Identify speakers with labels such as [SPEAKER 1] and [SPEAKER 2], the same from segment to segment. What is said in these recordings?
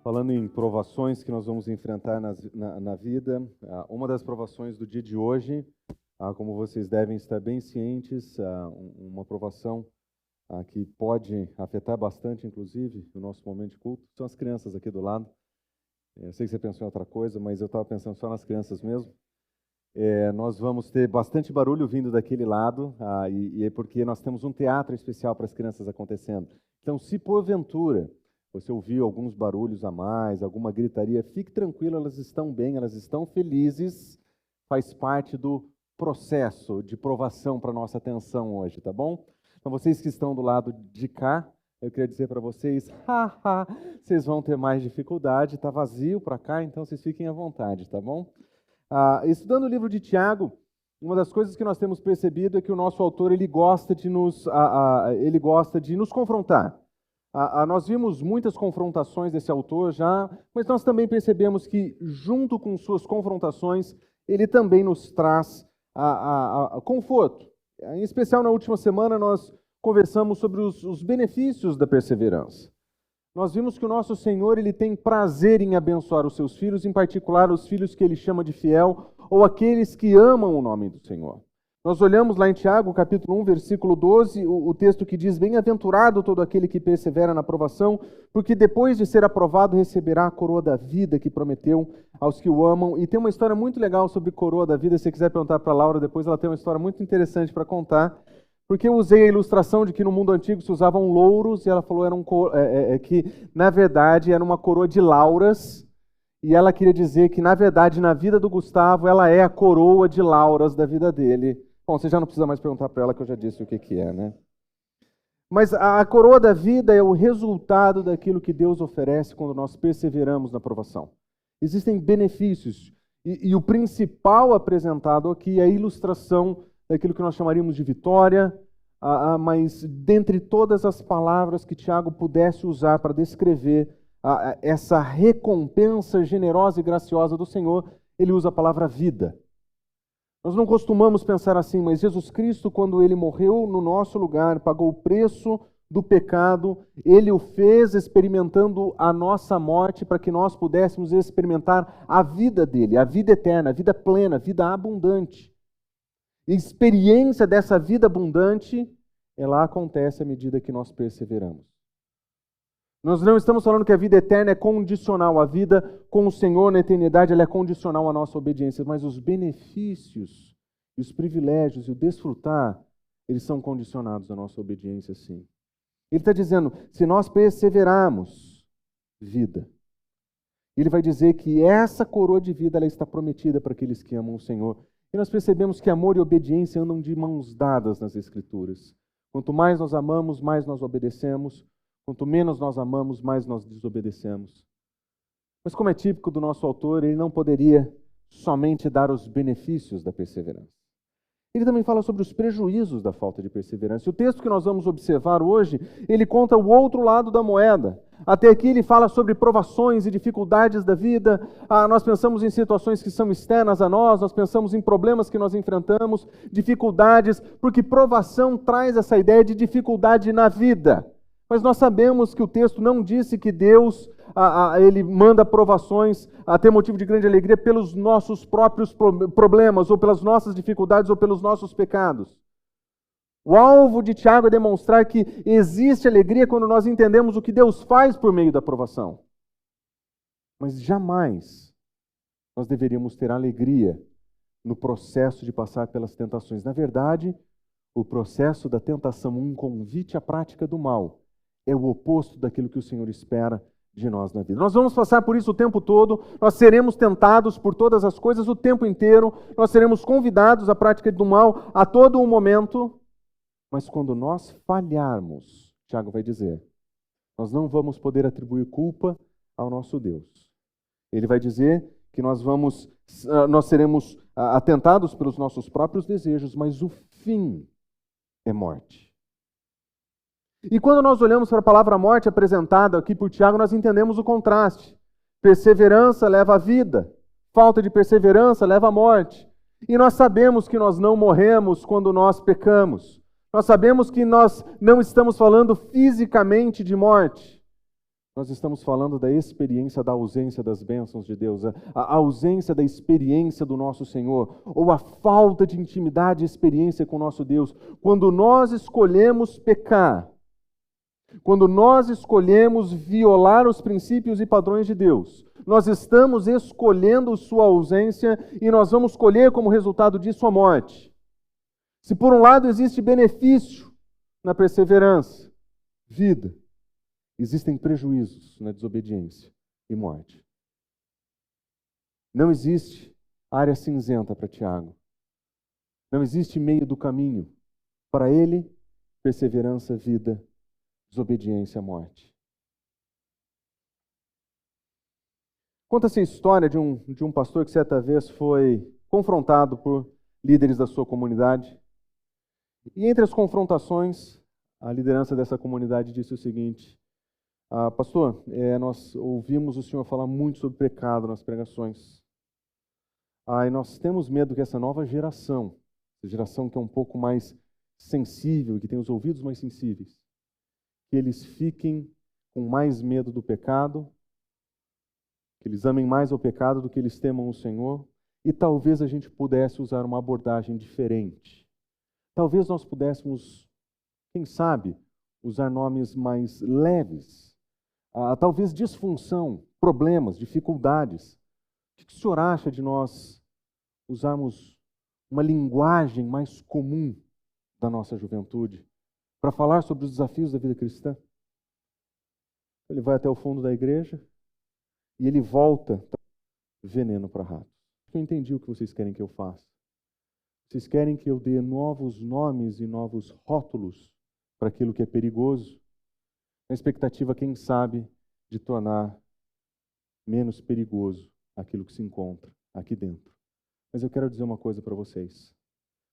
[SPEAKER 1] Falando em provações que nós vamos enfrentar na vida, uma das provações do dia de hoje, como vocês devem estar bem cientes, uma provação que pode afetar bastante, inclusive, o nosso momento de culto, são as crianças aqui do lado. Eu sei que você pensou em outra coisa, mas eu estava pensando só nas crianças mesmo. Nós vamos ter bastante barulho vindo daquele lado, e é porque nós temos um teatro especial para as crianças acontecendo. Então, se porventura você ouviu alguns barulhos a mais, alguma gritaria, fique tranquilo, elas estão bem, elas estão felizes, faz parte do processo de provação para a nossa atenção hoje, tá bom? Então, vocês que estão do lado de cá, eu queria dizer para vocês, vocês vão ter mais dificuldade, está vazio para cá, então vocês fiquem à vontade, tá bom? Estudando o livro de Tiago, uma das coisas que nós temos percebido é que o nosso autor ele gosta de nos confrontar. Nós vimos muitas confrontações desse autor já, mas nós também percebemos que, junto com suas confrontações, ele também nos traz conforto. Em especial, na última semana, nós conversamos sobre os benefícios da perseverança. Nós vimos que o nosso Senhor ele tem prazer em abençoar os seus filhos, em particular os filhos que ele chama de fiel, ou aqueles que amam o nome do Senhor. Nós olhamos lá em Tiago, capítulo 1, versículo 12, o texto que diz: Bem-aventurado todo aquele que persevera na provação, porque depois de ser aprovado receberá a coroa da vida que prometeu aos que o amam. E tem uma história muito legal sobre coroa da vida, se você quiser perguntar para a Laura depois, ela tem uma história muito interessante para contar, porque eu usei a ilustração de que no mundo antigo se usavam louros, e ela falou que, na verdade, era uma coroa de lauras, e ela queria dizer que, na verdade, na vida do Gustavo, ela é a coroa de lauras da vida dele. Bom, você já não precisa mais perguntar para ela, que eu já disse o que é, né? Mas a coroa da vida é o resultado daquilo que Deus oferece quando nós perseveramos na provação. Existem benefícios, e o principal apresentado aqui é a ilustração daquilo que nós chamaríamos de vitória, mas dentre todas as palavras que Tiago pudesse usar para descrever essa recompensa generosa e graciosa do Senhor, ele usa a palavra vida. Nós não costumamos pensar assim, mas Jesus Cristo, quando ele morreu no nosso lugar, pagou o preço do pecado, ele o fez experimentando a nossa morte para que nós pudéssemos experimentar a vida dele, a vida eterna, a vida plena, a vida abundante. A experiência dessa vida abundante, ela acontece à medida que nós perseveramos. Nós não estamos falando que a vida eterna é condicional, a vida com o Senhor na eternidade ela é condicional à nossa obediência, mas os benefícios, e os privilégios e o desfrutar, eles são condicionados à nossa obediência, sim. Ele está dizendo, se nós perseverarmos, vida. Ele vai dizer que essa coroa de vida ela está prometida para aqueles que amam o Senhor. E nós percebemos que amor e obediência andam de mãos dadas nas Escrituras. Quanto mais nós amamos, mais nós obedecemos. Quanto menos nós amamos, mais nós desobedecemos. Mas como é típico do nosso autor, ele não poderia somente dar os benefícios da perseverança. Ele também fala sobre os prejuízos da falta de perseverança. E o texto que nós vamos observar hoje, ele conta o outro lado da moeda. Até aqui ele fala sobre provações e dificuldades da vida. Nós pensamos em situações que são externas a nós pensamos em problemas que nós enfrentamos, dificuldades, porque provação traz essa ideia de dificuldade na vida. Mas nós sabemos que o texto não disse que Deus ele manda provações a ter motivo de grande alegria pelos nossos próprios problemas, ou pelas nossas dificuldades, ou pelos nossos pecados. O alvo de Tiago é demonstrar que existe alegria quando nós entendemos o que Deus faz por meio da provação. Mas jamais nós deveríamos ter alegria no processo de passar pelas tentações. Na verdade, o processo da tentação, um convite à prática do mal, é o oposto daquilo que o Senhor espera de nós na vida. Nós vamos passar por isso o tempo todo, nós seremos tentados por todas as coisas o tempo inteiro, nós seremos convidados à prática do mal a todo um momento, mas quando nós falharmos, Tiago vai dizer, nós não vamos poder atribuir culpa ao nosso Deus. Ele vai dizer que nós seremos atentados pelos nossos próprios desejos, mas o fim é morte. E quando nós olhamos para a palavra morte apresentada aqui por Tiago, nós entendemos o contraste. Perseverança leva à vida, falta de perseverança leva à morte. E nós sabemos que nós não morremos quando nós pecamos. Nós sabemos que nós não estamos falando fisicamente de morte. Nós estamos falando da experiência da ausência das bênçãos de Deus, a ausência da experiência do nosso Senhor, ou a falta de intimidade e experiência com o nosso Deus. Quando nós escolhemos pecar, quando nós escolhemos violar os princípios e padrões de Deus, nós estamos escolhendo sua ausência e nós vamos colher como resultado disso a morte. Se por um lado existe benefício na perseverança, vida, existem prejuízos na desobediência e morte. Não existe área cinzenta para Tiago. Não existe meio do caminho. Para ele, perseverança, vida, desobediência, morte. Conta-se a história de um pastor que certa vez foi confrontado por líderes da sua comunidade. E entre as confrontações, a liderança dessa comunidade disse o seguinte: pastor, nós ouvimos o senhor falar muito sobre pecado nas pregações. E nós temos medo que essa nova geração, essa geração que é um pouco mais sensível, que tem os ouvidos mais sensíveis, que eles fiquem com mais medo do pecado, que eles amem mais o pecado do que eles temam o Senhor, e talvez a gente pudesse usar uma abordagem diferente. Talvez nós pudéssemos, quem sabe, usar nomes mais leves. Talvez disfunção, problemas, dificuldades. O que o senhor acha de nós usarmos uma linguagem mais comum da nossa juventude para falar sobre os desafios da vida cristã? Ele vai até o fundo da igreja e ele volta veneno para ratos. Eu entendi o que vocês querem que eu faça. Vocês querem que eu dê novos nomes e novos rótulos para aquilo que é perigoso, na expectativa, quem sabe, de tornar menos perigoso aquilo que se encontra aqui dentro. Mas eu quero dizer uma coisa para vocês.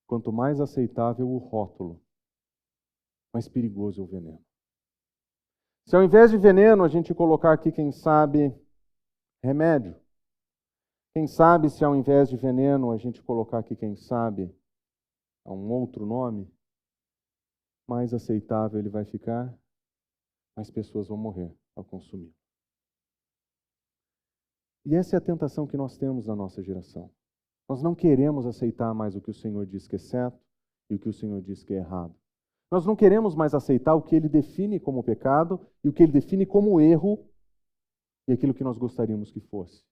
[SPEAKER 1] Quanto mais aceitável o rótulo, mais perigoso é o veneno. Se ao invés de veneno a gente colocar aqui, quem sabe, remédio. Quem sabe se ao invés de veneno a gente colocar aqui, quem sabe, um outro nome, mais aceitável ele vai ficar, mais pessoas vão morrer ao consumir. E essa é a tentação que nós temos na nossa geração. Nós não queremos aceitar mais o que o Senhor diz que é certo e o que o Senhor diz que é errado. Nós não queremos mais aceitar o que Ele define como pecado e o que Ele define como erro e aquilo que nós gostaríamos que fosse.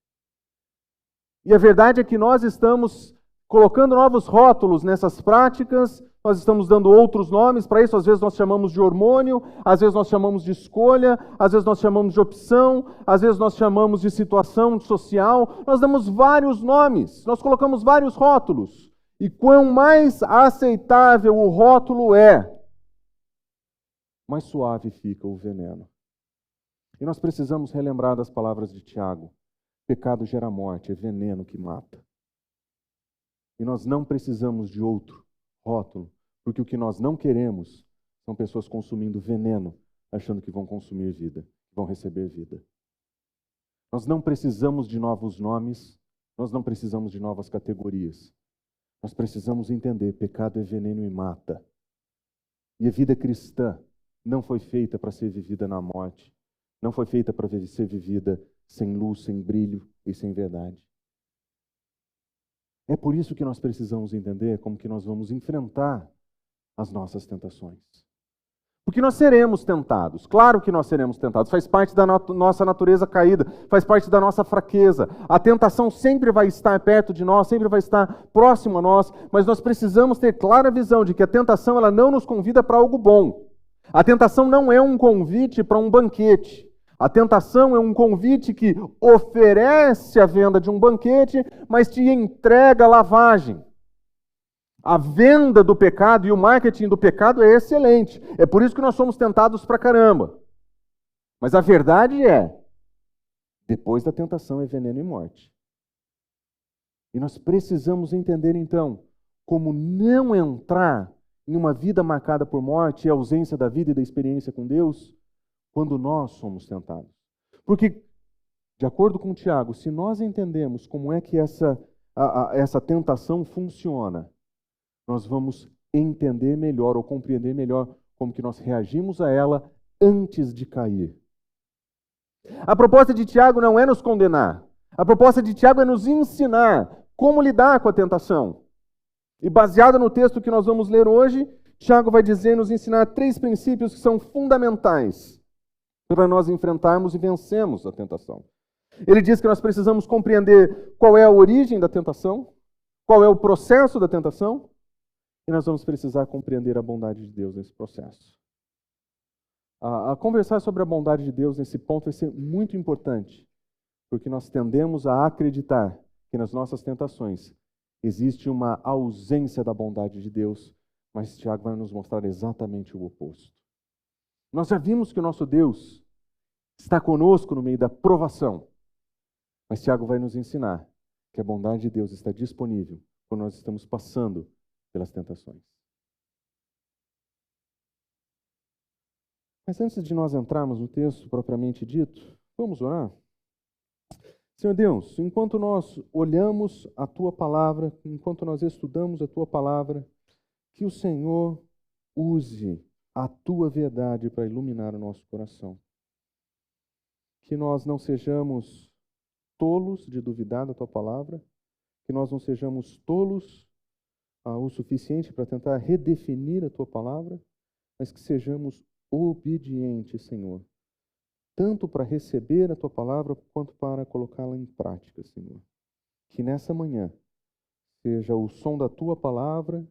[SPEAKER 1] E a verdade é que nós estamos colocando novos rótulos nessas práticas, nós estamos dando outros nomes para isso. Às vezes nós chamamos de hormônio, às vezes nós chamamos de escolha, às vezes nós chamamos de opção, às vezes nós chamamos de situação social. Nós damos vários nomes, nós colocamos vários rótulos. E quanto mais aceitável o rótulo é, mais suave fica o veneno. E nós precisamos relembrar das palavras de Tiago. Pecado gera morte, é veneno que mata. E nós não precisamos de outro rótulo, porque o que nós não queremos são pessoas consumindo veneno, achando que vão consumir vida, que vão receber vida. Nós não precisamos de novos nomes, nós não precisamos de novas categorias. Nós precisamos entender, pecado é veneno e mata. E a vida cristã não foi feita para ser vivida na morte, não foi feita para ser vivida sem luz, sem brilho e sem verdade. É por isso que nós precisamos entender como que nós vamos enfrentar as nossas tentações. Porque nós seremos tentados, claro que nós seremos tentados, faz parte da nossa natureza caída, faz parte da nossa fraqueza. A tentação sempre vai estar perto de nós, sempre vai estar próximo a nós, mas nós precisamos ter clara visão de que a tentação ela não nos convida para algo bom. A tentação não é um convite para um banquete. A tentação é um convite que oferece a venda de um banquete, mas te entrega a lavagem. A venda do pecado e o marketing do pecado é excelente. É por isso que nós somos tentados pra caramba. Mas a verdade é, depois da tentação é veneno e morte. E nós precisamos entender então como não entrar em uma vida marcada por morte e ausência da vida e da experiência com Deus, quando nós somos tentados. Porque, de acordo com Tiago, se nós entendemos como é que essa tentação funciona, nós vamos entender melhor ou compreender melhor como que nós reagimos a ela antes de cair. A proposta de Tiago não é nos condenar. A proposta de Tiago é nos ensinar como lidar com a tentação. E baseado no texto que nós vamos ler hoje, Tiago vai dizer, nos ensinar 3 princípios que são fundamentais para nós enfrentarmos e vencermos a tentação. Ele diz que nós precisamos compreender qual é a origem da tentação, qual é o processo da tentação, e nós vamos precisar compreender a bondade de Deus nesse processo. A conversar sobre a bondade de Deus nesse ponto vai ser muito importante, porque nós tendemos a acreditar que nas nossas tentações existe uma ausência da bondade de Deus, mas Tiago vai nos mostrar exatamente o oposto. Nós já vimos que o nosso Deus está conosco no meio da provação, mas Tiago vai nos ensinar que a bondade de Deus está disponível quando nós estamos passando pelas tentações. Mas antes de nós entrarmos no texto propriamente dito, vamos orar? Senhor Deus, enquanto nós olhamos a Tua Palavra, enquanto nós estudamos a Tua Palavra, que o Senhor use a Tua verdade para iluminar o nosso coração. Que nós não sejamos tolos de duvidar da Tua Palavra, que nós não sejamos tolos o suficiente para tentar redefinir a Tua Palavra, mas que sejamos obedientes, Senhor, tanto para receber a Tua Palavra, quanto para colocá-la em prática, Senhor. Que nessa manhã seja o som da Tua Palavra,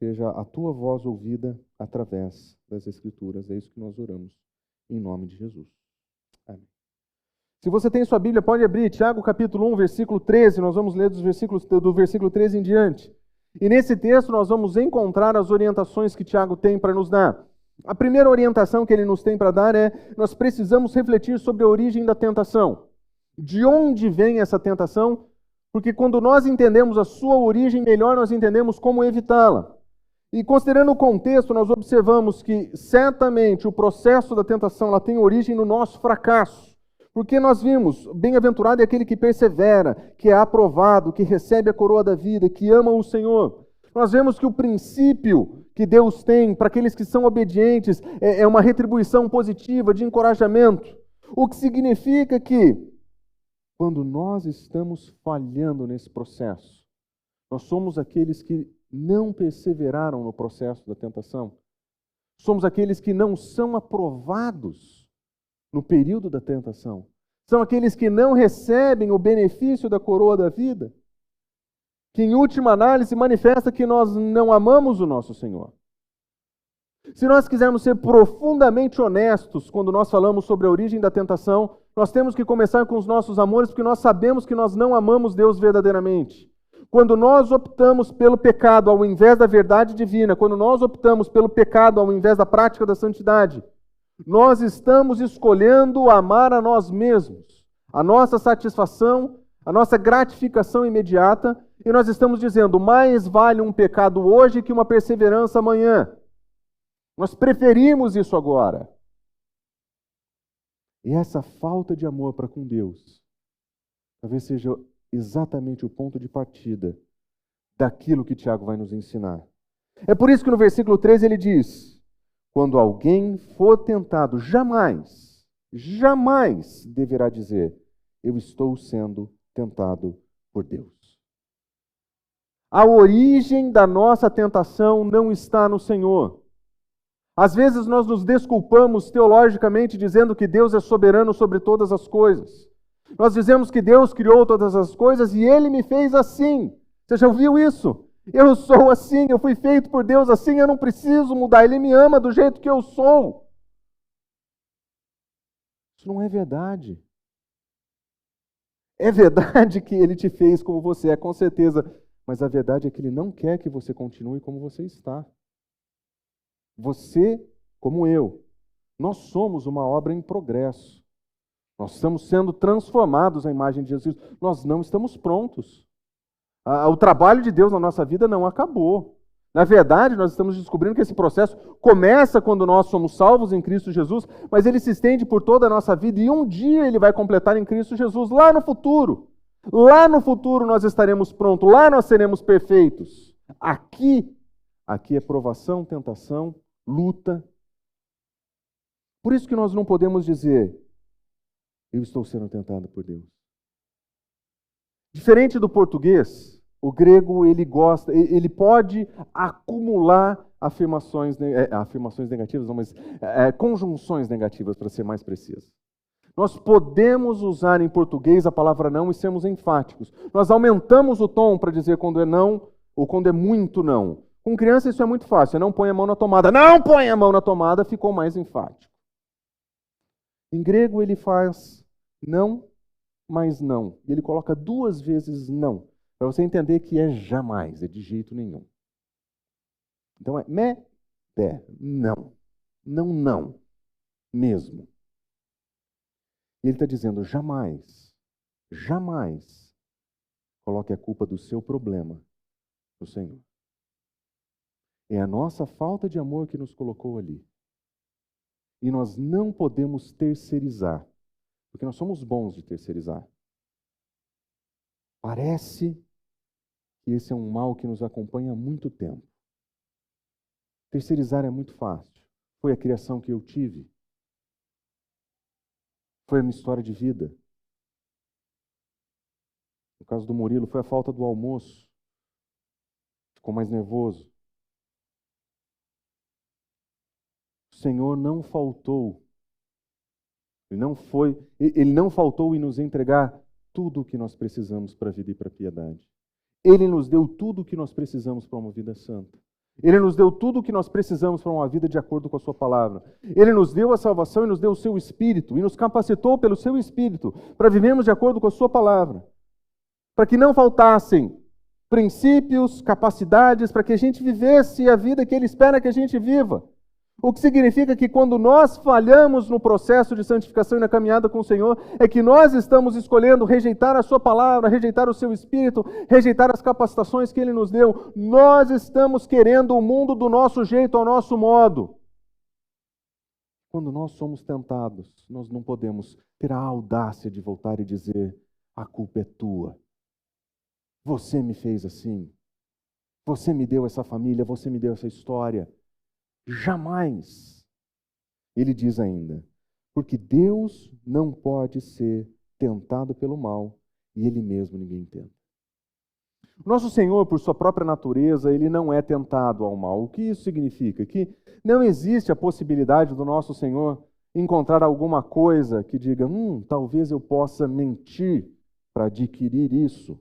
[SPEAKER 1] seja a Tua voz ouvida através das Escrituras. É isso que nós oramos, em nome de Jesus. Amém. Se você tem sua Bíblia, pode abrir Tiago capítulo 1, versículo 13. Nós vamos ler do versículo 13 em diante. E nesse texto nós vamos encontrar as orientações que Tiago tem para nos dar. A primeira orientação que ele nos tem para dar é: nós precisamos refletir sobre a origem da tentação. De onde vem essa tentação? Porque quando nós entendemos a sua origem, melhor nós entendemos como evitá-la. E considerando o contexto, nós observamos que certamente o processo da tentação ela tem origem no nosso fracasso. Porque nós vimos, bem-aventurado é aquele que persevera, que é aprovado, que recebe a coroa da vida, que ama o Senhor. Nós vemos que o princípio que Deus tem para aqueles que são obedientes é uma retribuição positiva, de encorajamento. O que significa que, quando nós estamos falhando nesse processo, nós somos aqueles que não perseveraram no processo da tentação. Somos aqueles que não são aprovados no período da tentação. São aqueles que não recebem o benefício da coroa da vida, que em última análise manifesta que nós não amamos o nosso Senhor. Se nós quisermos ser profundamente honestos quando nós falamos sobre a origem da tentação, nós temos que começar com os nossos amores, porque nós sabemos que nós não amamos Deus verdadeiramente. Quando nós optamos pelo pecado ao invés da verdade divina, quando nós optamos pelo pecado ao invés da prática da santidade, nós estamos escolhendo amar a nós mesmos, a nossa satisfação, a nossa gratificação imediata, e nós estamos dizendo: mais vale um pecado hoje que uma perseverança amanhã. Nós preferimos isso agora. E essa falta de amor para com Deus talvez seja exatamente o ponto de partida daquilo que Tiago vai nos ensinar. É por isso que no versículo 13 ele diz: quando alguém for tentado, jamais deverá dizer: eu estou sendo tentado por Deus. A origem da nossa tentação não está no Senhor. Às vezes nós nos desculpamos teologicamente dizendo que Deus é soberano sobre todas as coisas. Nós dizemos que Deus criou todas as coisas e Ele me fez assim. Você já ouviu isso? Eu sou assim, eu fui feito por Deus assim, eu não preciso mudar. Ele me ama do jeito que eu sou. Isso não é verdade. É verdade que Ele te fez como você é, com certeza. Mas a verdade é que Ele não quer que você continue como você está. Você, como eu, nós somos uma obra em progresso. Nós estamos sendo transformados à imagem de Jesus. Nós não estamos prontos. O trabalho de Deus na nossa vida não acabou. Na verdade, nós estamos descobrindo que esse processo começa quando nós somos salvos em Cristo Jesus, mas ele se estende por toda a nossa vida e um dia ele vai completar em Cristo Jesus, lá no futuro. Lá no futuro nós estaremos prontos, lá nós seremos perfeitos. Aqui é provação, tentação, luta. Por isso que nós não podemos dizer: eu estou sendo tentado por Deus. Diferente do português, o grego ele pode acumular afirmações negativas, não, mas conjunções negativas, para ser mais preciso. Nós podemos usar em português a palavra não e sermos enfáticos. Nós aumentamos o tom para dizer quando é não ou quando é muito não. Com criança isso é muito fácil. Não põe a mão na tomada. Não põe a mão na tomada, ficou mais enfático. Em grego ele faz não, mas não. E ele coloca 2 vezes não, para você entender que é jamais, é de jeito nenhum. Então é não. Não mesmo. E ele está dizendo, jamais coloque a culpa do seu problema no Senhor. É a nossa falta de amor que nos colocou ali. E nós não podemos terceirizar, porque nós somos bons de terceirizar. Parece que esse é um mal que nos acompanha há muito tempo. Terceirizar é muito fácil. Foi a criação que eu tive. Foi a minha história de vida. No caso do Murilo, foi a falta do almoço. Ficou mais nervoso. O Senhor não faltou. Ele não faltou em nos entregar tudo o que nós precisamos para a vida e para a piedade. Ele nos deu tudo o que nós precisamos para uma vida santa. Ele nos deu tudo o que nós precisamos para uma vida de acordo com a sua palavra. Ele nos deu a salvação e nos deu o seu Espírito, e nos capacitou pelo seu Espírito para vivermos de acordo com a sua palavra. Para que não faltassem princípios, capacidades, para que a gente vivesse a vida que Ele espera que a gente viva. O que significa que quando nós falhamos no processo de santificação e na caminhada com o Senhor, é que nós estamos escolhendo rejeitar a sua palavra, rejeitar o seu Espírito, rejeitar as capacitações que Ele nos deu. Nós estamos querendo o mundo do nosso jeito, ao nosso modo. Quando nós somos tentados, nós não podemos ter a audácia de voltar e dizer, a culpa é tua. Você me fez assim. Você me deu essa família, você me deu essa história. Jamais. Ele diz ainda, porque Deus não pode ser tentado pelo mal e Ele mesmo ninguém tenta. Nosso Senhor, por sua própria natureza, Ele não é tentado ao mal. O que isso significa? Que não existe a possibilidade do nosso Senhor encontrar alguma coisa que diga, talvez eu possa mentir para adquirir isso.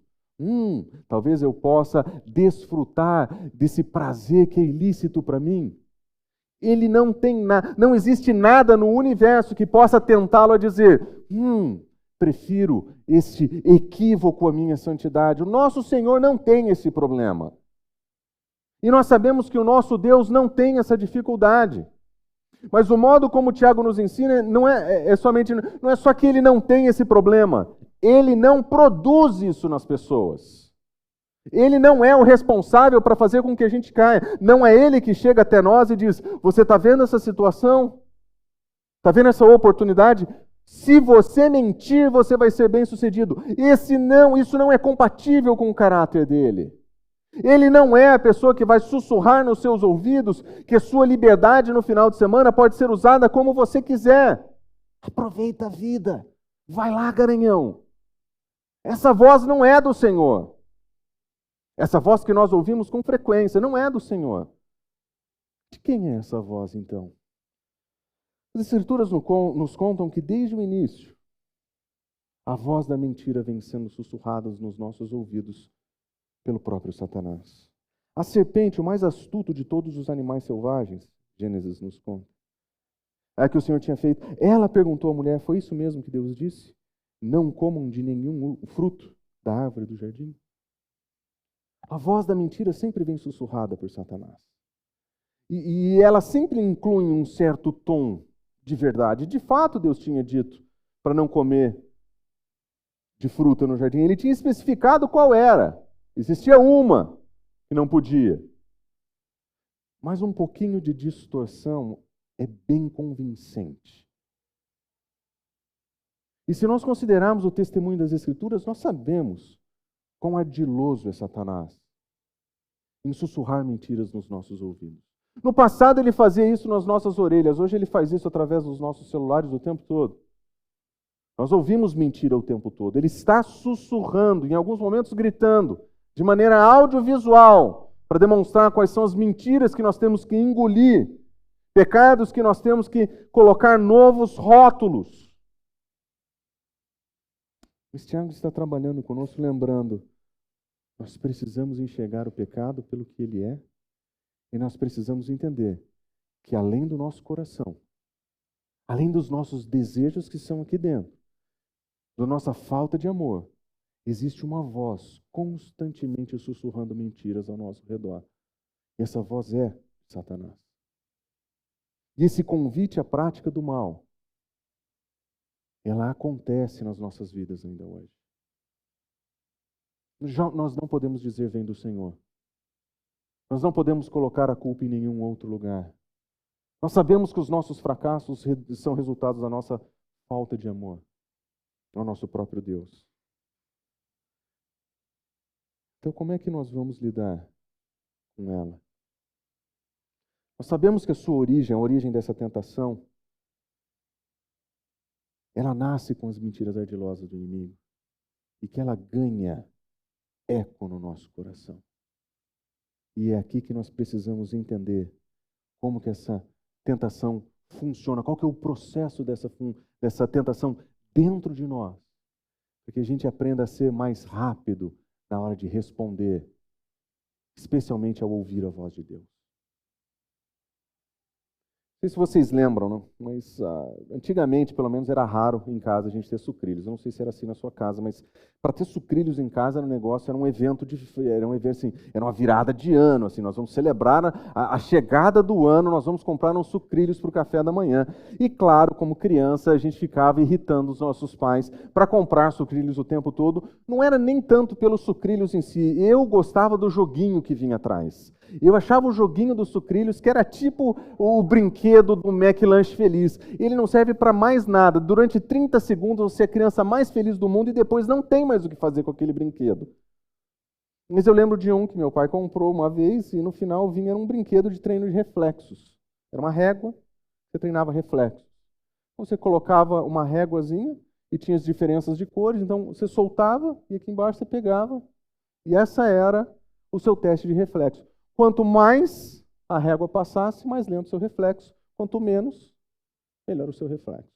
[SPEAKER 1] Talvez eu possa desfrutar desse prazer que é ilícito para mim. Ele não existe nada no universo que possa tentá-lo a dizer, prefiro este equívoco à minha santidade. O nosso Senhor não tem esse problema. E nós sabemos que o nosso Deus não tem essa dificuldade. Mas o modo como o Tiago nos ensina não é só que ele não tem esse problema. Ele não produz isso nas pessoas. Ele não é o responsável para fazer com que a gente caia. Não é Ele que chega até nós e diz, você está vendo essa situação? Está vendo essa oportunidade? Se você mentir, você vai ser bem-sucedido. Isso não é compatível com o caráter dele. Ele não é a pessoa que vai sussurrar nos seus ouvidos que a sua liberdade no final de semana pode ser usada como você quiser. Aproveita a vida. Vai lá, garanhão. Essa voz não é do Senhor. Essa voz que nós ouvimos com frequência não é do Senhor. De quem é essa voz, então? As Escrituras nos contam que desde o início, a voz da mentira vem sendo sussurrada nos nossos ouvidos pelo próprio Satanás. A serpente, o mais astuto de todos os animais selvagens, Gênesis nos conta, é que o Senhor tinha feito. Ela perguntou à mulher, foi isso mesmo que Deus disse? Não comam de nenhum fruto da árvore do jardim? A voz da mentira sempre vem sussurrada por Satanás. E ela sempre inclui um certo tom de verdade. De fato, Deus tinha dito para não comer de fruta no jardim. Ele tinha especificado qual era. Existia uma que não podia. Mas um pouquinho de distorção é bem convincente. E se nós considerarmos o testemunho das Escrituras, nós sabemos quão ardiloso é Satanás em sussurrar mentiras nos nossos ouvidos. No passado ele fazia isso nas nossas orelhas, hoje ele faz isso através dos nossos celulares o tempo todo. Nós ouvimos mentira o tempo todo. Ele está sussurrando, em alguns momentos gritando, de maneira audiovisual, para demonstrar quais são as mentiras que nós temos que engolir, pecados que nós temos que colocar novos rótulos. O Tiago está trabalhando conosco, lembrando, nós precisamos enxergar o pecado pelo que ele é, e nós precisamos entender que além do nosso coração, além dos nossos desejos que são aqui dentro, da nossa falta de amor, existe uma voz constantemente sussurrando mentiras ao nosso redor. E essa voz é Satanás. E esse convite à prática do mal, ela acontece nas nossas vidas ainda hoje. Nós não podemos dizer vem do Senhor. Nós não podemos colocar a culpa em nenhum outro lugar. Nós sabemos que os nossos fracassos são resultados da nossa falta de amor ao nosso próprio Deus. Então, como é que nós vamos lidar com ela? Nós sabemos que a origem dessa tentação, ela nasce com as mentiras ardilosas do inimigo e que ela ganha eco no nosso coração. E é aqui que nós precisamos entender como que essa tentação funciona, qual que é o processo dessa tentação dentro de nós, para que a gente aprenda a ser mais rápido na hora de responder, especialmente ao ouvir a voz de Deus. Não sei se vocês lembram, não? Mas antigamente, pelo menos, era raro em casa a gente ter sucrilhos. Eu não sei se era assim na sua casa, mas para ter sucrilhos em casa era um negócio, era um evento assim, era uma virada de ano. Assim, nós vamos celebrar a chegada do ano, nós vamos comprar uns sucrilhos para o café da manhã. E claro, como criança, a gente ficava irritando os nossos pais para comprar sucrilhos o tempo todo. Não era nem tanto pelos sucrilhos em si, eu gostava do joguinho que vinha atrás. Eu achava o joguinho dos sucrilhos que era tipo o brinquedo do McLanche Feliz. Ele não serve para mais nada. Durante 30 segundos você é a criança mais feliz do mundo e depois não tem mais o que fazer com aquele brinquedo. Mas eu lembro de um que meu pai comprou uma vez e no final vinha um brinquedo de treino de reflexos. Era uma régua, você treinava reflexos. Você colocava uma réguazinha e tinha as diferenças de cores, então você soltava e aqui embaixo você pegava. E essa era o seu teste de reflexo. Quanto mais a régua passasse, mais lento o seu reflexo. Quanto menos, melhor o seu reflexo.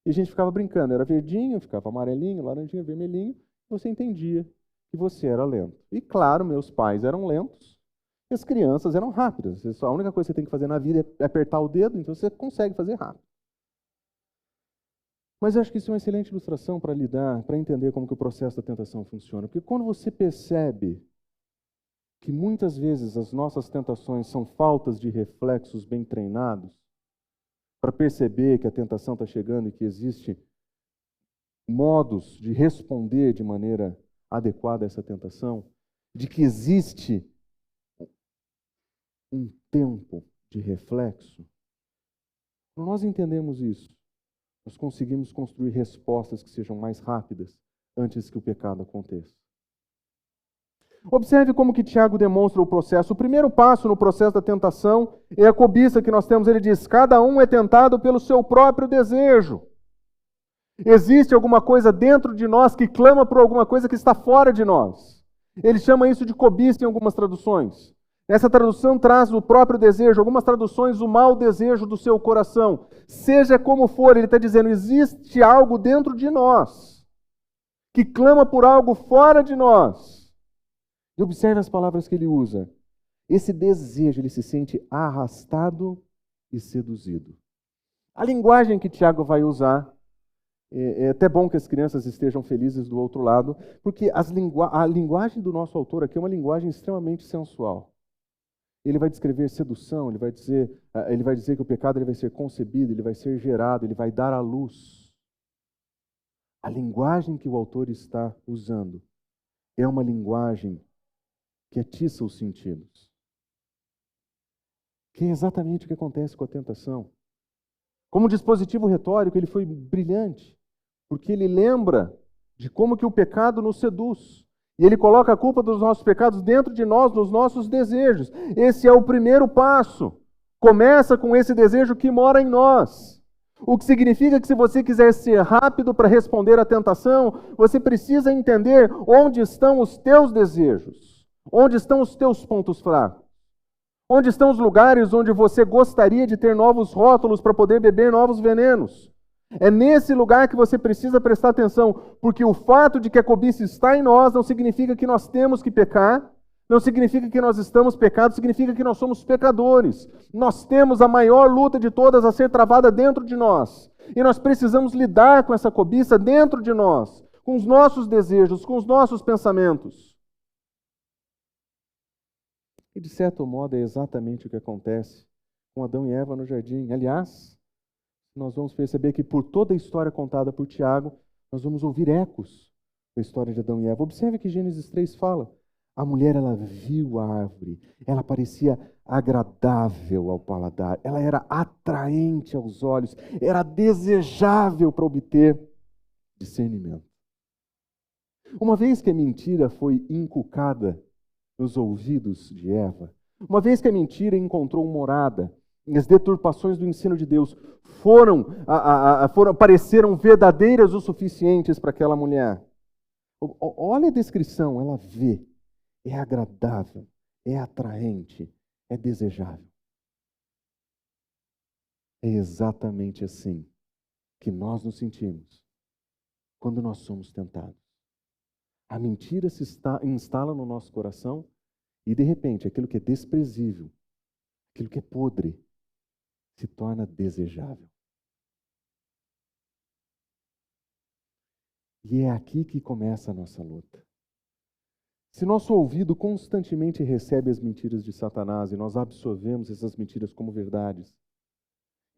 [SPEAKER 1] E a gente ficava brincando. Era verdinho, ficava amarelinho, laranjinha, vermelhinho. E você entendia que você era lento. E claro, meus pais eram lentos. E as crianças eram rápidas. A única coisa que você tem que fazer na vida é apertar o dedo, então você consegue fazer rápido. Mas eu acho que isso é uma excelente ilustração para lidar, para entender como que o processo da tentação funciona. Porque quando você percebe que muitas vezes as nossas tentações são faltas de reflexos bem treinados, para perceber que a tentação está chegando e que existe modos de responder de maneira adequada a essa tentação, de que existe um tempo de reflexo, quando nós entendemos isso, nós conseguimos construir respostas que sejam mais rápidas antes que o pecado aconteça. Observe como que Tiago demonstra o processo. O primeiro passo no processo da tentação é a cobiça que nós temos. Ele diz, cada um é tentado pelo seu próprio desejo. Existe alguma coisa dentro de nós que clama por alguma coisa que está fora de nós. Ele chama isso de cobiça em algumas traduções. Essa tradução traz o próprio desejo, algumas traduções o mau desejo do seu coração. Seja como for, ele está dizendo, existe algo dentro de nós que clama por algo fora de nós. E observe as palavras que ele usa. Esse desejo, ele se sente arrastado e seduzido. A linguagem que Tiago vai usar, é até bom que as crianças estejam felizes do outro lado, porque a linguagem do nosso autor aqui é uma linguagem extremamente sensual. Ele vai descrever sedução, ele vai dizer que o pecado ele vai ser concebido, ele vai ser gerado, ele vai dar à luz. A linguagem que o autor está usando é uma linguagem que atiça os sentidos. Que é exatamente o que acontece com a tentação. Como dispositivo retórico, ele foi brilhante, porque ele lembra de como que o pecado nos seduz. E ele coloca a culpa dos nossos pecados dentro de nós, nos nossos desejos. Esse é o primeiro passo. Começa com esse desejo que mora em nós. O que significa que se você quiser ser rápido para responder à tentação, você precisa entender onde estão os teus desejos, onde estão os teus pontos fracos, onde estão os lugares onde você gostaria de ter novos rótulos para poder beber novos venenos. É nesse lugar que você precisa prestar atenção, porque o fato de que a cobiça está em nós não significa que nós temos que pecar, não significa que nós estamos pecados, significa que nós somos pecadores. Nós temos a maior luta de todas a ser travada dentro de nós. E nós precisamos lidar com essa cobiça dentro de nós, com os nossos desejos, com os nossos pensamentos. E de certo modo é exatamente o que acontece com Adão e Eva no jardim. Aliás, nós vamos perceber que por toda a história contada por Tiago, nós vamos ouvir ecos da história de Adão e Eva. Observe que Gênesis 3 fala: a mulher, ela viu a árvore, ela parecia agradável ao paladar, ela era atraente aos olhos, era desejável para obter discernimento. Uma vez que a mentira foi inculcada nos ouvidos de Eva, uma vez que a mentira encontrou morada, as deturpações do ensino de Deus pareceram verdadeiras o suficientes para aquela mulher. Olha a descrição, ela vê. É agradável, é atraente, é desejável. É exatamente assim que nós nos sentimos quando nós somos tentados. A mentira se instala no nosso coração e, de repente, aquilo que é desprezível, aquilo que é podre, se torna desejável. E é aqui que começa a nossa luta. Se nosso ouvido constantemente recebe as mentiras de Satanás e nós absorvemos essas mentiras como verdades,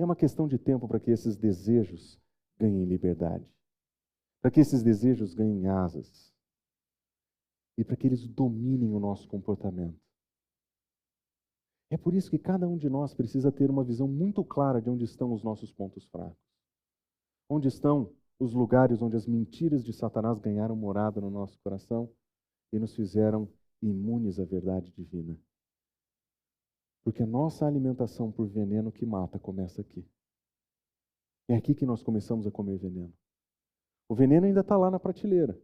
[SPEAKER 1] é uma questão de tempo para que esses desejos ganhem liberdade, para que esses desejos ganhem asas e para que eles dominem o nosso comportamento. É por isso que cada um de nós precisa ter uma visão muito clara de onde estão os nossos pontos fracos, onde estão os lugares onde as mentiras de Satanás ganharam morada no nosso coração e nos fizeram imunes à verdade divina. Porque a nossa alimentação por veneno que mata começa aqui. É aqui que nós começamos a comer veneno. O veneno ainda está lá na prateleira.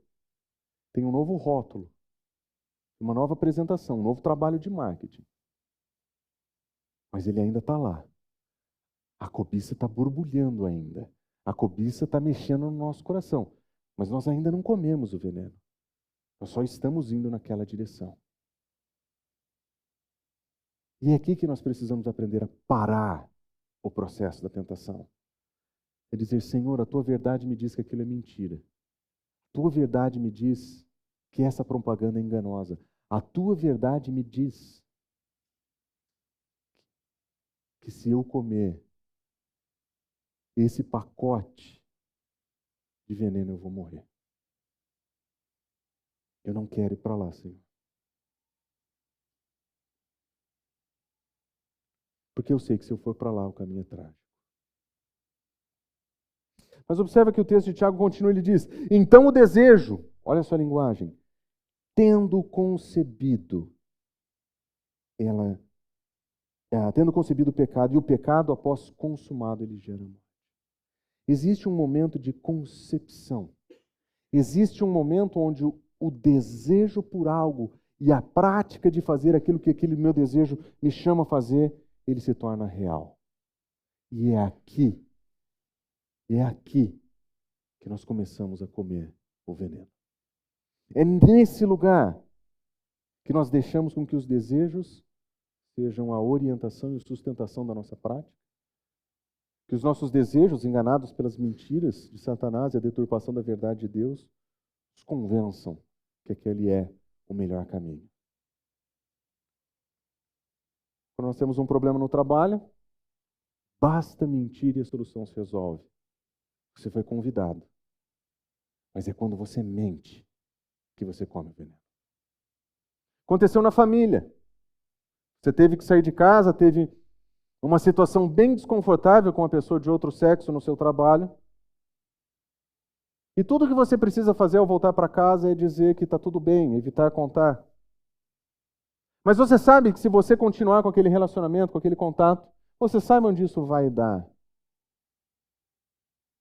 [SPEAKER 1] Tem um novo rótulo, uma nova apresentação, um novo trabalho de marketing. Mas ele ainda está lá. A cobiça está borbulhando ainda. A cobiça está mexendo no nosso coração. Mas nós ainda não comemos o veneno. Nós só estamos indo naquela direção. E é aqui que nós precisamos aprender a parar o processo da tentação. É dizer: Senhor, a tua verdade me diz que aquilo é mentira. A tua verdade me diz que essa propaganda é enganosa. A tua verdade me diz que se eu comer esse pacote de veneno, eu vou morrer. Eu não quero ir para lá, Senhor. Porque eu sei que se eu for para lá, o caminho é trágico. Mas observa que o texto de Tiago continua, ele diz: então o desejo, olha só a linguagem, tendo concebido o pecado, e o pecado, após consumado, ele gera morte. Existe um momento de concepção. Existe um momento onde o desejo por algo e a prática de fazer aquilo que aquele meu desejo me chama a fazer, ele se torna real. E é aqui que nós começamos a comer o veneno. É nesse lugar que nós deixamos com que os desejos sejam a orientação e a sustentação da nossa prática, que os nossos desejos, enganados pelas mentiras de Satanás e a deturpação da verdade de Deus, nos convençam que aquele é o melhor caminho. Quando nós temos um problema no trabalho, basta mentir e a solução se resolve. Você foi convidado. Mas é quando você mente que você come o veneno. Aconteceu na família. Você teve que sair de casa, teve uma situação bem desconfortável com uma pessoa de outro sexo no seu trabalho. E tudo que você precisa fazer ao voltar para casa é dizer que está tudo bem, evitar contar. Mas você sabe que se você continuar com aquele relacionamento, com aquele contato, você sabe onde isso vai dar.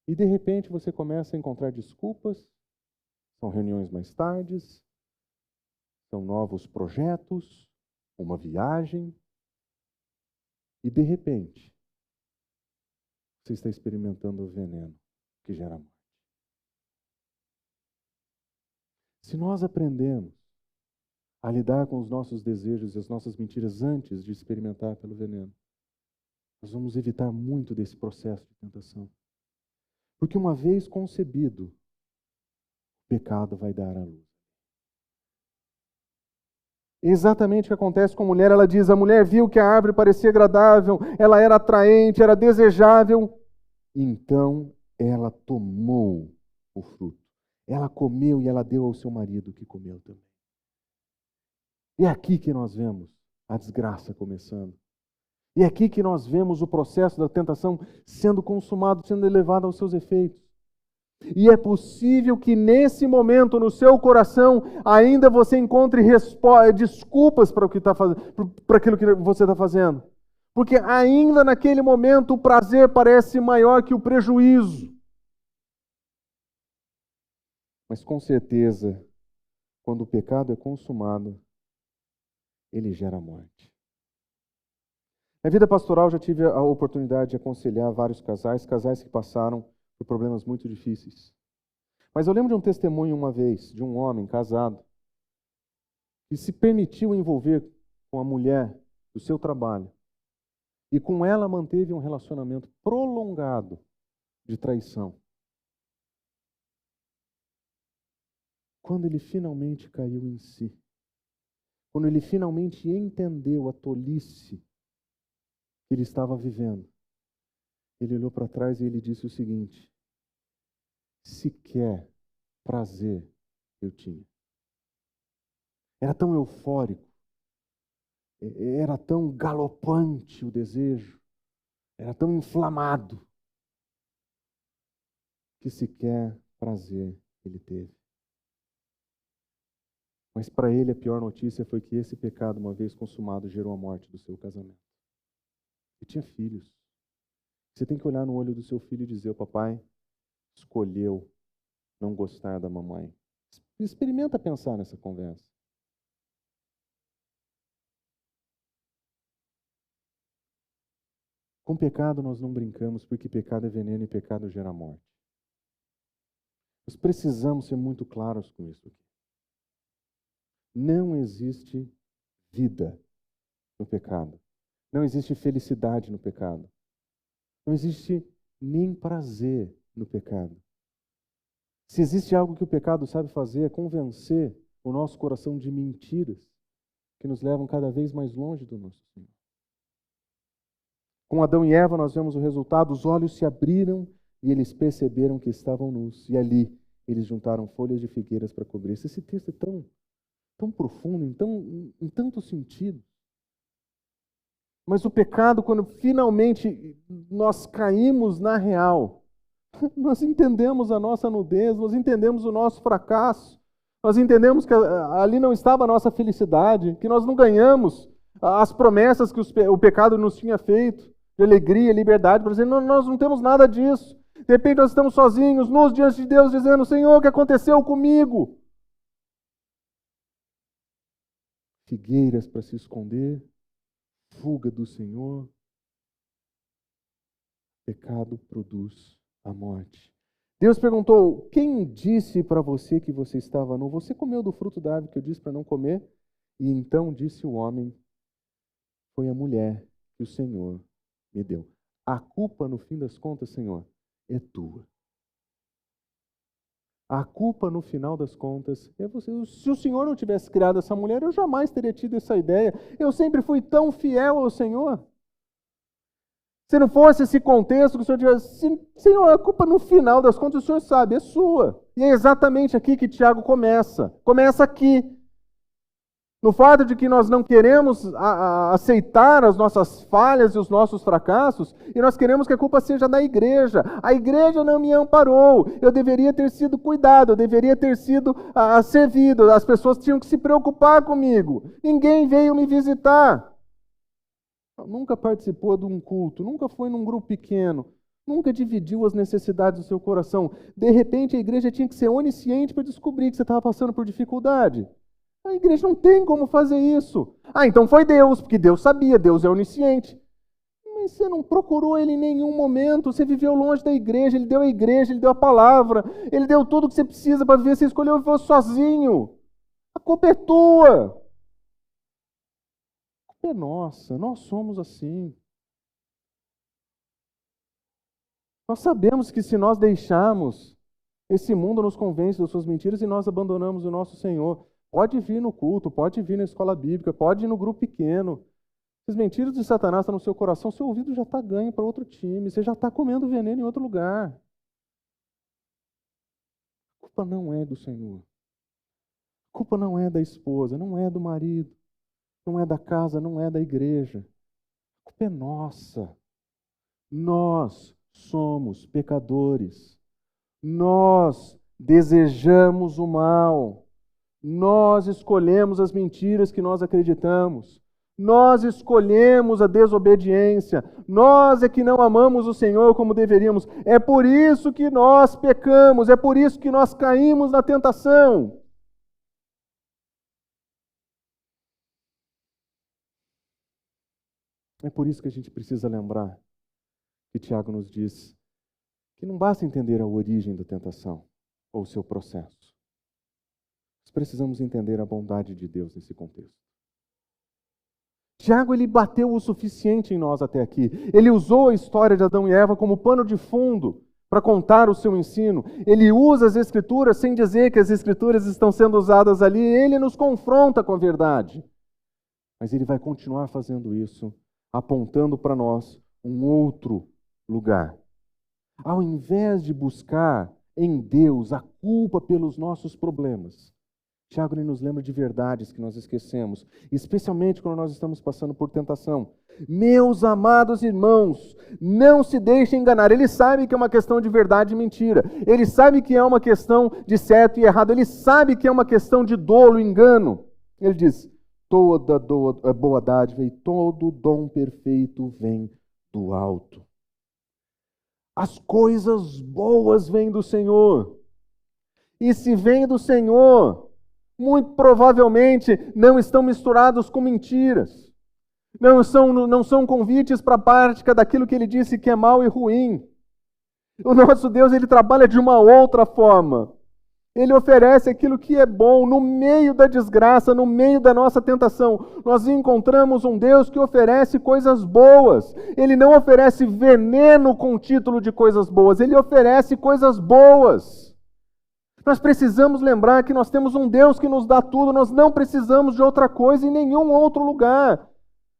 [SPEAKER 1] E de repente você começa a encontrar desculpas, são reuniões mais tardes, são novos projetos, uma viagem, e de repente você está experimentando o veneno que gera morte. Se nós aprendemos a lidar com os nossos desejos e as nossas mentiras antes de experimentar pelo veneno, nós vamos evitar muito desse processo de tentação. Porque uma vez concebido, o pecado vai dar à luz. Exatamente o que acontece com a mulher. Ela diz, a mulher viu que a árvore parecia agradável, ela era atraente, era desejável. Então ela tomou o fruto. Ela comeu e ela deu ao seu marido, que comeu também. E é aqui que nós vemos a desgraça começando. E é aqui que nós vemos o processo da tentação sendo consumado, sendo elevado aos seus efeitos. E é possível que nesse momento, no seu coração, ainda você encontre desculpas para o que está fazendo, para aquilo que você está fazendo. Porque ainda naquele momento o prazer parece maior que o prejuízo. Mas com certeza, quando o pecado é consumado, ele gera morte. Na vida pastoral já tive a oportunidade de aconselhar vários casais que passaram por problemas muito difíceis. Mas eu lembro de um testemunho uma vez, de um homem casado, que se permitiu envolver com a mulher do seu trabalho e com ela manteve um relacionamento prolongado de traição. Quando ele finalmente caiu em si, quando ele finalmente entendeu a tolice que ele estava vivendo, ele olhou para trás e ele disse o seguinte: sequer prazer eu tinha. Era tão eufórico, era tão galopante o desejo, era tão inflamado, que sequer prazer ele teve. Mas para ele a pior notícia foi que esse pecado, uma vez consumado, gerou a morte do seu casamento. E tinha filhos. Você tem que olhar no olho do seu filho e dizer: o papai escolheu não gostar da mamãe. Experimenta pensar nessa conversa. Com pecado nós não brincamos, porque pecado é veneno e pecado gera morte. Nós precisamos ser muito claros com isso aqui. Não existe vida no pecado. Não existe felicidade no pecado. Não existe nem prazer no pecado. Se existe algo que o pecado sabe fazer, é convencer o nosso coração de mentiras que nos levam cada vez mais longe do nosso Senhor. Com Adão e Eva nós vemos o resultado: os olhos se abriram e eles perceberam que estavam nus. E ali eles juntaram folhas de figueiras para cobrir. Esse texto é tão profundo, em tanto sentido. Mas o pecado, quando finalmente nós caímos na real, nós entendemos a nossa nudez, nós entendemos o nosso fracasso, nós entendemos que ali não estava a nossa felicidade, que nós não ganhamos as promessas que o pecado nos tinha feito, de alegria, liberdade, por exemplo, nós não temos nada disso. De repente nós estamos sozinhos, nus diante de Deus, dizendo: Senhor, o que aconteceu comigo? Figueiras para se esconder, fuga do Senhor. Pecado produz a morte. Deus perguntou: quem disse para você que você estava nu? Você comeu do fruto da árvore que eu disse para não comer? E então disse o homem: foi a mulher que o Senhor me deu. A culpa, no fim das contas, Senhor, é tua. A culpa, no final das contas, é você. Se o Senhor não tivesse criado essa mulher, eu jamais teria tido essa ideia. Eu sempre fui tão fiel ao Senhor. Se não fosse esse contexto que o Senhor tivesse: Senhor, a culpa, no final das contas, o Senhor sabe, é sua. E é exatamente aqui que Tiago começa. Começa aqui. No fato de que nós não queremos aceitar as nossas falhas e os nossos fracassos, e nós queremos que a culpa seja da igreja. A igreja não me amparou, eu deveria ter sido cuidado, eu deveria ter sido servido, as pessoas tinham que se preocupar comigo. Ninguém veio me visitar. Nunca participou de um culto, nunca foi num grupo pequeno, Nunca dividiu as necessidades do seu coração. De repente, a igreja tinha que ser onisciente para descobrir que você estava passando por dificuldade. A igreja não tem como fazer isso. Então foi Deus, porque Deus sabia, Deus é onisciente. Mas você não procurou Ele em nenhum momento, você viveu longe da igreja, Ele deu a igreja, Ele deu a palavra, Ele deu tudo o que você precisa para viver, você escolheu viver sozinho. A culpa é tua. A culpa é nossa, nós somos assim. Nós sabemos que se nós deixarmos, esse mundo nos convence das suas mentiras e nós abandonamos o nosso Senhor. Pode vir no culto, pode vir na escola bíblica, pode ir no grupo pequeno. As mentiras de Satanás estão no seu coração, seu ouvido já está ganho para outro time, você já está comendo veneno em outro lugar. A culpa não é do Senhor. A culpa não é da esposa, não é do marido, não é da casa, não é da igreja. A culpa é nossa. Nós somos pecadores. Nós desejamos o mal. Nós escolhemos as mentiras que nós acreditamos. Nós escolhemos a desobediência. Nós é que não amamos o Senhor como deveríamos. É por isso que nós pecamos. É por isso que nós caímos na tentação. É por isso que a gente precisa lembrar que Tiago nos diz que não basta entender a origem da tentação ou o seu processo. Nós precisamos entender a bondade de Deus nesse contexto. Tiago, ele bateu o suficiente em nós até aqui. Ele usou a história de Adão e Eva como pano de fundo para contar o seu ensino. Ele usa as Escrituras sem dizer que as Escrituras estão sendo usadas ali. Ele nos confronta com a verdade. Mas ele vai continuar fazendo isso, apontando para nós um outro lugar. Ao invés de buscar em Deus a culpa pelos nossos problemas, Tiago nos lembra de verdades que nós esquecemos, especialmente quando nós estamos passando por tentação. Meus amados irmãos, não se deixem enganar. Ele sabe que é uma questão de verdade e mentira. Ele sabe que é uma questão de certo e errado. Ele sabe que é uma questão de dolo e engano. Ele diz, toda boa dádiva e todo dom perfeito vem do alto. As coisas boas vêm do Senhor. E se vêm do Senhor, muito provavelmente não estão misturados com mentiras. Não são convites para a prática daquilo que ele disse que é mal e ruim. O nosso Deus, ele trabalha de uma outra forma. Ele oferece aquilo que é bom no meio da desgraça, no meio da nossa tentação. Nós encontramos um Deus que oferece coisas boas. Ele não oferece veneno com o título de coisas boas. Ele oferece coisas boas. Nós precisamos lembrar que nós temos um Deus que nos dá tudo, nós não precisamos de outra coisa em nenhum outro lugar.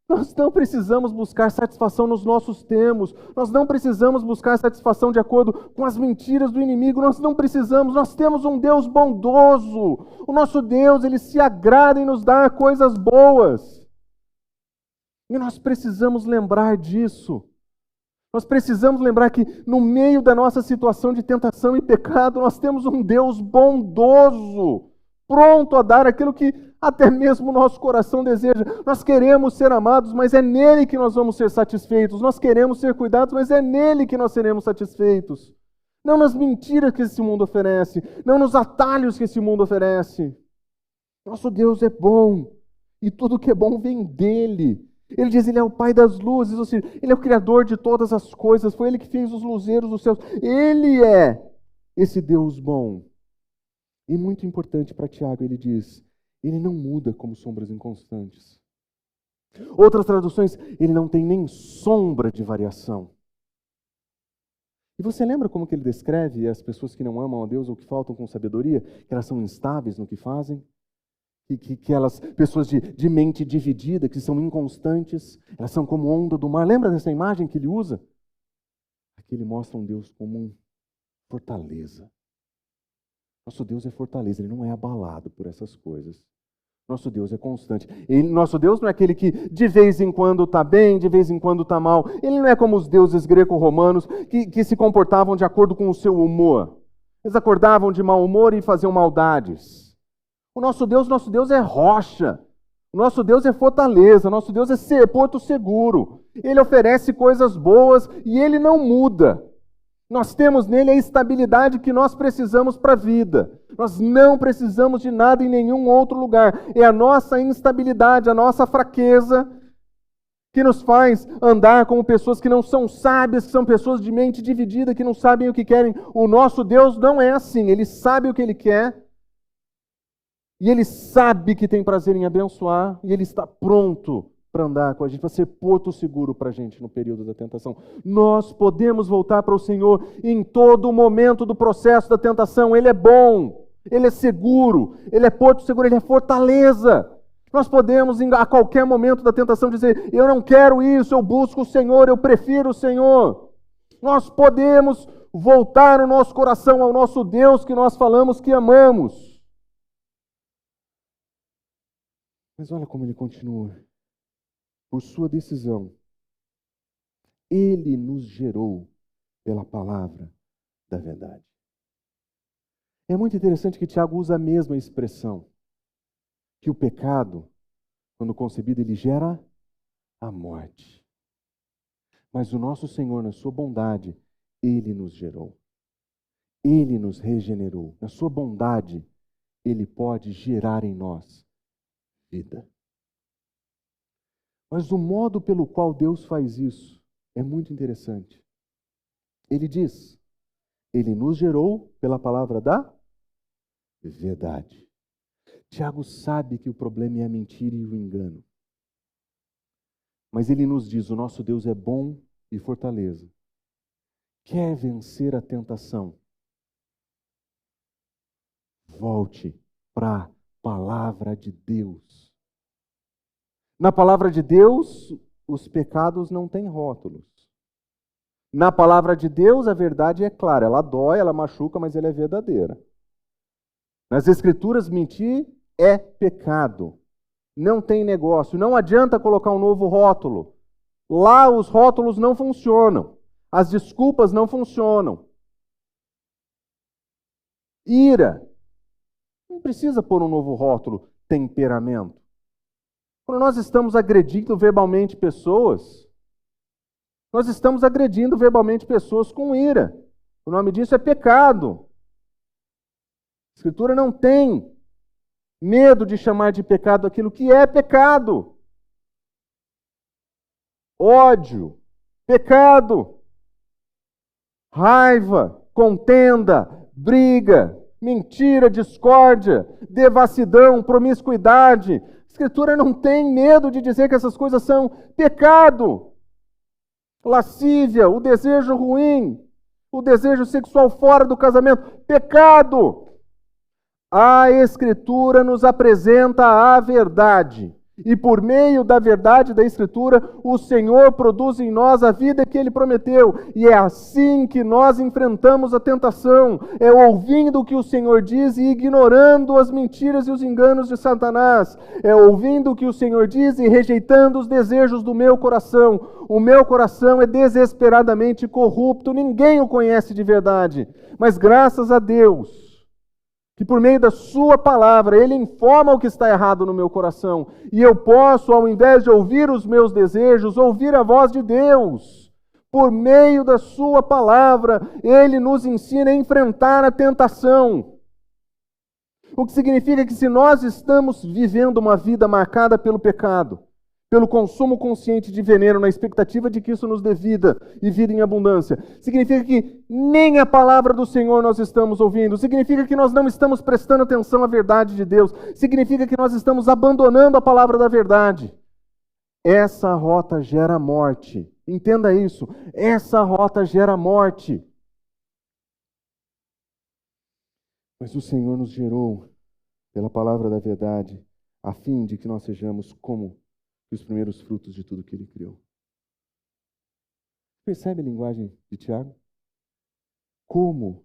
[SPEAKER 1] Nós não precisamos buscar satisfação nos nossos termos, nós não precisamos buscar satisfação de acordo com as mentiras do inimigo, nós não precisamos, nós temos um Deus bondoso. O nosso Deus, ele se agrada em nos dar coisas boas. E nós precisamos lembrar disso. Nós precisamos lembrar que no meio da nossa situação de tentação e pecado, nós temos um Deus bondoso, pronto a dar aquilo que até mesmo o nosso coração deseja. Nós queremos ser amados, mas é nele que nós vamos ser satisfeitos. Nós queremos ser cuidados, mas é nele que nós seremos satisfeitos. Não nas mentiras que esse mundo oferece, não nos atalhos que esse mundo oferece. Nosso Deus é bom, e tudo que é bom vem dele. Ele diz, ele é o Pai das luzes, ou seja, ele é o Criador de todas as coisas, foi ele que fez os luzeiros dos céus. Ele é esse Deus bom. E muito importante para Tiago, ele diz, ele não muda como sombras inconstantes. Outras traduções, ele não tem nem sombra de variação. E você lembra como que ele descreve as pessoas que não amam a Deus ou que faltam com sabedoria? Que elas são instáveis no que fazem? Que elas, pessoas de mente dividida, que são inconstantes, elas são como onda do mar. Lembra dessa imagem que ele usa? Aqui ele mostra um Deus como um fortaleza. Nosso Deus é fortaleza, ele não é abalado por essas coisas. Nosso Deus é constante. Nosso Deus não é aquele que de vez em quando está bem, de vez em quando está mal. Ele não é como os deuses greco-romanos que se comportavam de acordo com o seu humor. Eles acordavam de mau humor e faziam maldades. O nosso Deus é rocha. O nosso Deus é fortaleza. O nosso Deus é porto seguro. Ele oferece coisas boas e ele não muda. Nós temos nele a estabilidade que nós precisamos para a vida. Nós não precisamos de nada em nenhum outro lugar. É a nossa instabilidade, a nossa fraqueza que nos faz andar como pessoas que não são sábias, que são pessoas de mente dividida, que não sabem o que querem. O nosso Deus não é assim. Ele sabe o que Ele quer. E Ele sabe que tem prazer em abençoar. E Ele está pronto para andar com a gente, para ser porto seguro para a gente no período da tentação. Nós podemos voltar para o Senhor em todo momento do processo da tentação. Ele é bom, Ele é seguro, Ele é porto seguro, Ele é fortaleza. Nós podemos, a qualquer momento da tentação, dizer: eu não quero isso, eu busco o Senhor, eu prefiro o Senhor. Nós podemos voltar o nosso coração ao nosso Deus que nós falamos que amamos. Mas olha como ele continua. Por sua decisão, Ele nos gerou pela palavra da verdade. É muito interessante que Tiago usa a mesma expressão, que o pecado, quando concebido, ele gera a morte. Mas o nosso Senhor, na sua bondade, Ele nos gerou. Ele nos regenerou. Na sua bondade, Ele pode gerar em nós vida. Mas o modo pelo qual Deus faz isso é muito interessante. Ele diz: Ele nos gerou pela palavra da verdade. Tiago sabe que o problema é a mentira e o engano. Mas ele nos diz: o nosso Deus é bom e fortaleza. Quer vencer a tentação? Volte para a palavra de Deus. Na palavra de Deus, os pecados não têm rótulos. Na palavra de Deus, a verdade é clara. Ela dói, ela machuca, mas ela é verdadeira. Nas Escrituras, mentir é pecado. Não tem negócio. Não adianta colocar um novo rótulo. Lá os rótulos não funcionam. As desculpas não funcionam. Ira. Não precisa pôr um novo rótulo. Temperamento. Quando nós estamos agredindo verbalmente pessoas, nós estamos agredindo verbalmente pessoas com ira. O nome disso é pecado. A Escritura não tem medo de chamar de pecado aquilo que é pecado. Ódio, pecado, raiva, contenda, briga, mentira, discórdia, devassidão, promiscuidade. A Escritura não tem medo de dizer que essas coisas são pecado. Lascívia, o desejo ruim, o desejo sexual fora do casamento, pecado. A Escritura nos apresenta a verdade. E por meio da verdade da Escritura, o Senhor produz em nós a vida que Ele prometeu. E é assim que nós enfrentamos a tentação. É ouvindo o que o Senhor diz e ignorando as mentiras e os enganos de Satanás. É ouvindo o que o Senhor diz e rejeitando os desejos do meu coração. O meu coração é desesperadamente corrupto. Ninguém o conhece de verdade. Mas graças a Deus, que por meio da sua palavra, Ele informa o que está errado no meu coração. E eu posso, ao invés de ouvir os meus desejos, ouvir a voz de Deus. Por meio da sua palavra, Ele nos ensina a enfrentar a tentação. O que significa que se nós estamos vivendo uma vida marcada pelo pecado, pelo consumo consciente de veneno, na expectativa de que isso nos dê vida e vida em abundância, significa que nem a palavra do Senhor nós estamos ouvindo, significa que nós não estamos prestando atenção à verdade de Deus, significa que nós estamos abandonando a palavra da verdade. Essa rota gera morte. Entenda isso. Essa rota gera morte. Mas o Senhor nos gerou pela palavra da verdade, a fim de que nós sejamos como os primeiros frutos de tudo que Ele criou. Percebe a linguagem de Tiago? Como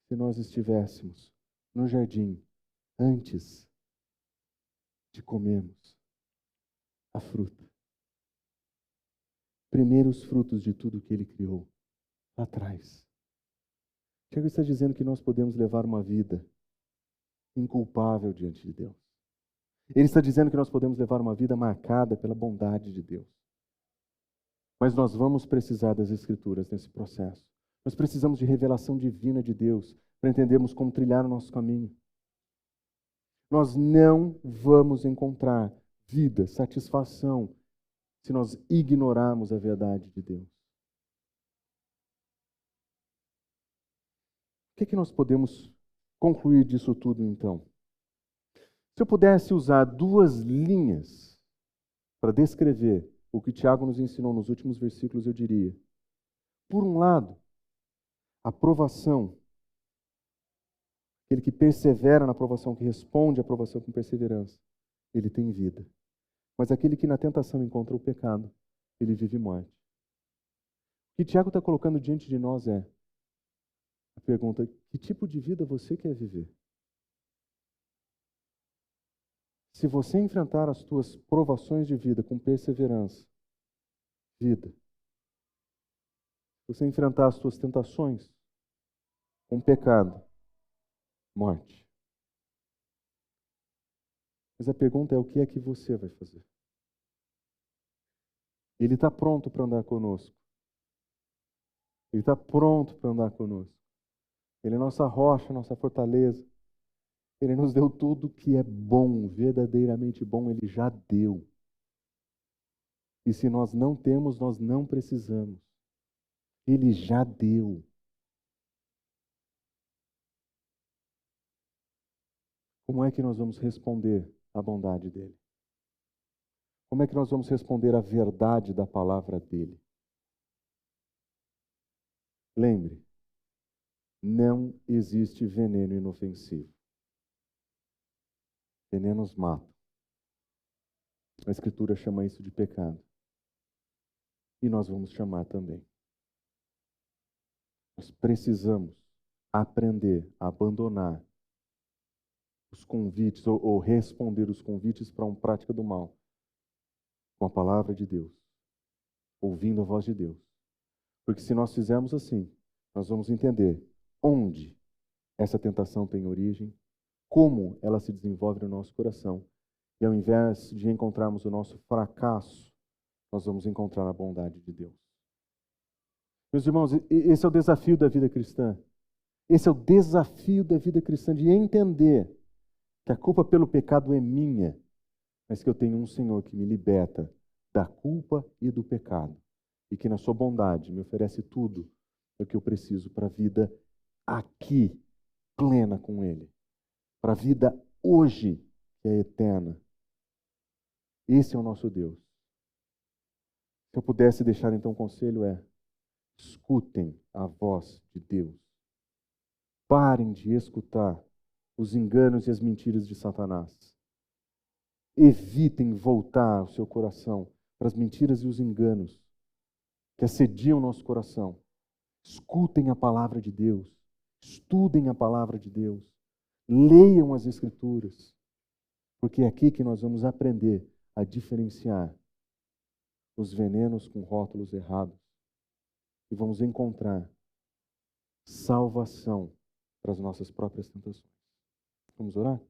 [SPEAKER 1] se nós estivéssemos no jardim antes de comermos a fruta. Primeiros frutos de tudo que Ele criou lá atrás. Tiago está dizendo que nós podemos levar uma vida inculpável diante de Deus. Ele está dizendo que nós podemos levar uma vida marcada pela bondade de Deus. Mas nós vamos precisar das Escrituras nesse processo. Nós precisamos de revelação divina de Deus para entendermos como trilhar o nosso caminho. Nós não vamos encontrar vida, satisfação, se nós ignorarmos a verdade de Deus. O que nós podemos concluir disso tudo, então? Se eu pudesse usar 2 linhas para descrever o que Tiago nos ensinou nos últimos versículos, eu diria: por um lado, a provação, aquele que persevera na provação, que responde à provação com perseverança, ele tem vida. Mas aquele que na tentação encontra o pecado, ele vive morte. O que Tiago está colocando diante de nós é a pergunta: que tipo de vida você quer viver? Se você enfrentar as tuas provações de vida com perseverança, vida. Se você enfrentar as tuas tentações com pecado, morte. Mas a pergunta é: o que é que você vai fazer? Ele está pronto para andar conosco. Ele está pronto para andar conosco. Ele é nossa rocha, nossa fortaleza. Ele nos deu tudo que é bom, verdadeiramente bom, Ele já deu. E se nós não temos, nós não precisamos. Ele já deu. Como é que nós vamos responder à bondade dEle? Como é que nós vamos responder à verdade da palavra dEle? Lembre, não existe veneno inofensivo. Venenos matam. A Escritura chama isso de pecado. E nós vamos chamar também. Nós precisamos aprender a abandonar os convites, ou responder os convites para uma prática do mal, com a palavra de Deus, ouvindo a voz de Deus. Porque se nós fizermos assim, nós vamos entender onde essa tentação tem origem, como ela se desenvolve no nosso coração. E ao invés de encontrarmos o nosso fracasso, nós vamos encontrar a bondade de Deus. Meus irmãos, esse é o desafio da vida cristã. Esse é o desafio da vida cristã, de entender que a culpa pelo pecado é minha, mas que eu tenho um Senhor que me liberta da culpa e do pecado. E que na sua bondade me oferece tudo o que eu preciso para a vida aqui, plena com Ele. Para a vida hoje, que é eterna. Esse é o nosso Deus. Se eu pudesse deixar então um conselho escutem a voz de Deus. Parem de escutar os enganos e as mentiras de Satanás. Evitem voltar o seu coração para as mentiras e os enganos que assediam o nosso coração. Escutem a palavra de Deus. Estudem a palavra de Deus. Leiam as Escrituras. Porque é aqui que nós vamos aprender a diferenciar os venenos com rótulos errados. E vamos encontrar salvação para as nossas próprias tentações. Vamos orar?